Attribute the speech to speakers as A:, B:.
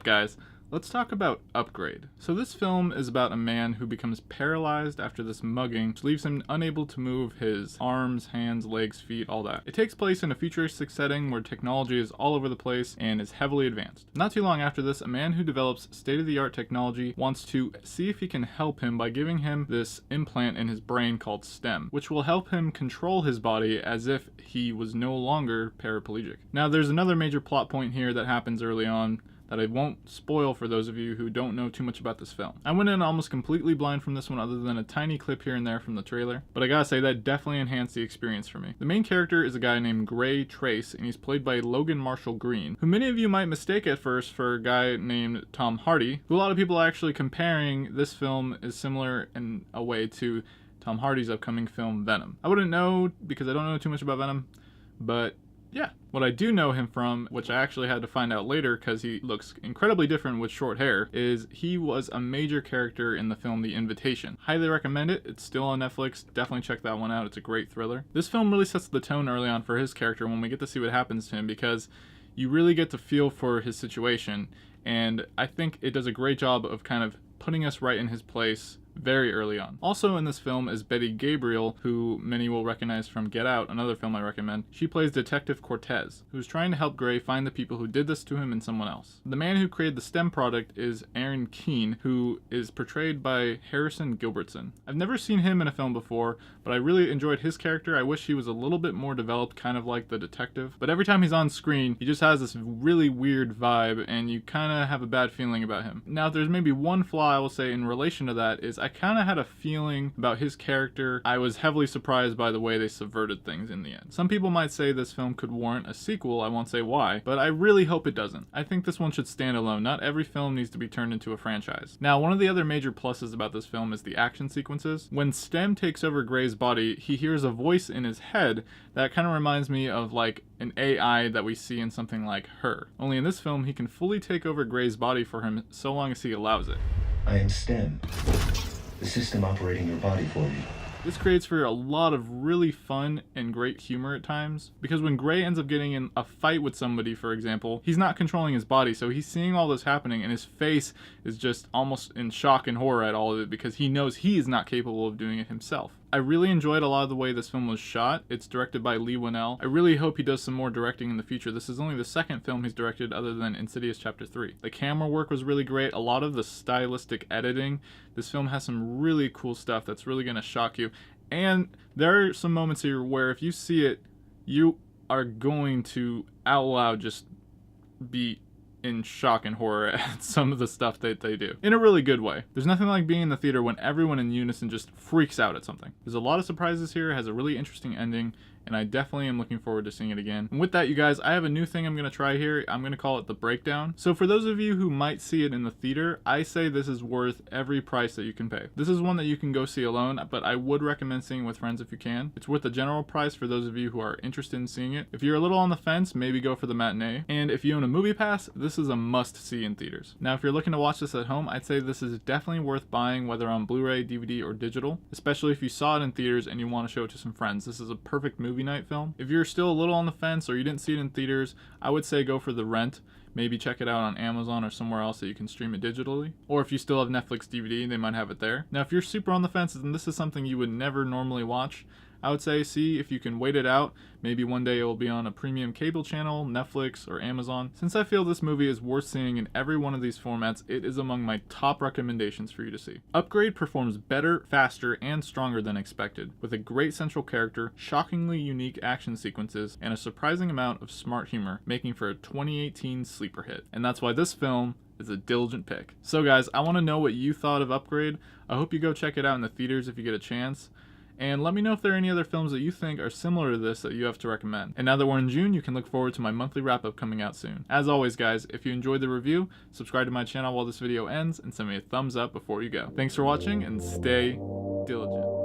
A: up, guys? Let's talk about Upgrade. So this film is about a man who becomes paralyzed after this mugging, which leaves him unable to move his arms, hands, legs, feet, all that. It takes place in a futuristic setting where technology is all over the place and is heavily advanced. Not too long after this, a man who develops state-of-the-art technology wants to see if he can help him by giving him this implant in his brain called STEM, which will help him control his body as if he was no longer paraplegic. Now, there's another major plot point here that happens early on that I won't spoil for those of you who don't know too much about this film. I went in almost completely blind from this one other than a tiny clip here and there from the trailer, but I gotta say that definitely enhanced the experience for me. The main character is a guy named Gray Trace, and he's played by Logan Marshall-Green, who many of you might mistake at first for a guy named Tom Hardy, who a lot of people are actually comparing this film is similar in a way to Tom Hardy's upcoming film Venom. I wouldn't know because I don't know too much about Venom, but yeah. What I do know him from, which I actually had to find out later because he looks incredibly different with short hair, is he was a major character in the film The Invitation. Highly recommend it. It's still on Netflix. Definitely check that one out. It's a great thriller. This film really sets the tone early on for his character when we get to see what happens to him, because you really get to feel for his situation, and I think it does a great job of kind of putting us right in his place very early on. Also in this film is Betty Gabriel, who many will recognize from Get Out, another film I recommend. She plays Detective Cortez, who's trying to help Gray find the people who did this to him and someone else. The man who created the STEM product is Aaron Keane, who is portrayed by Harrison Gilbertson. I've never seen him in a film before, but I really enjoyed his character. I wish he was a little bit more developed, kind of like the detective. But every time he's on screen, he just has this really weird vibe, and you kind of have a bad feeling about him. Now, if there's maybe one flaw I will say in relation to that is I kind of had a feeling about his character. I was heavily surprised by the way they subverted things in the end. Some people might say this film could warrant a sequel. I won't say why, but I really hope it doesn't. I think this one should stand alone. Not every film needs to be turned into a franchise. Now, one of the other major pluses about this film is the action sequences. When STEM takes over Gray's body, he hears a voice in his head that kind of reminds me of like an AI that we see in something like Her. Only in this film, he can fully take over Gray's body for him so long as he allows it.
B: I am STEM, the system operating your body for you.
A: This creates for a lot of really fun and great humor at times, because when Gray ends up getting in a fight with somebody, for example, he's not controlling his body, so he's seeing all this happening and his face is just almost in shock and horror at all of it because he knows he is not capable of doing it himself. I really enjoyed a lot of the way this film was shot. It's directed by Leigh Whannell. I really hope he does some more directing in the future. This is only the second film he's directed other than Insidious Chapter 3. The camera work was really great. A lot of the stylistic editing. This film has some really cool stuff that's really going to shock you. And there are some moments here where if you see it, you are going to out loud just be in shock and horror at some of the stuff that they do. In a really good way. There's nothing like being in the theater when everyone in unison just freaks out at something. There's a lot of surprises here, it has a really interesting ending, and I definitely am looking forward to seeing it again. And with that, you guys, I have a new thing I'm going to try here. I'm going to call it the breakdown. So for those of you who might see it in the theater, I say this is worth every price that you can pay. This is one that you can go see alone, but I would recommend seeing it with friends if you can. It's worth the general price for those of you who are interested in seeing it. If you're a little on the fence, maybe go for the matinee. And if you own a movie pass, this is a must-see in theaters. Now, if you're looking to watch this at home, I'd say this is definitely worth buying, whether on Blu-ray, DVD, or digital, especially if you saw it in theaters and you want to show it to some friends. This is a perfect movie night film. If you're still a little on the fence or you didn't see it in theaters, I would say go for the rent. Maybe check it out on Amazon or somewhere else that you can stream it digitally. Or if you still have Netflix DVD, they might have it there. Now, if you're super on the fence and this is something you would never normally watch, I would say see if you can wait it out. Maybe one day it will be on a premium cable channel, Netflix, or Amazon. Since I feel this movie is worth seeing in every one of these formats, it is among my top recommendations for you to see. Upgrade performs better, faster, and stronger than expected, with a great central character, shockingly unique action sequences, and a surprising amount of smart humor, making for a 2018 sleeper hit. And that's why this film is a diligent pick. So guys, I want to know what you thought of Upgrade. I hope you go check it out in the theaters if you get a chance. And let me know if there are any other films that you think are similar to this that you have to recommend. And now that we're in June, you can look forward to my monthly wrap-up coming out soon. As always, guys, if you enjoyed the review, subscribe to my channel while this video ends and send me a thumbs up before you go. Thanks for watching and stay diligent.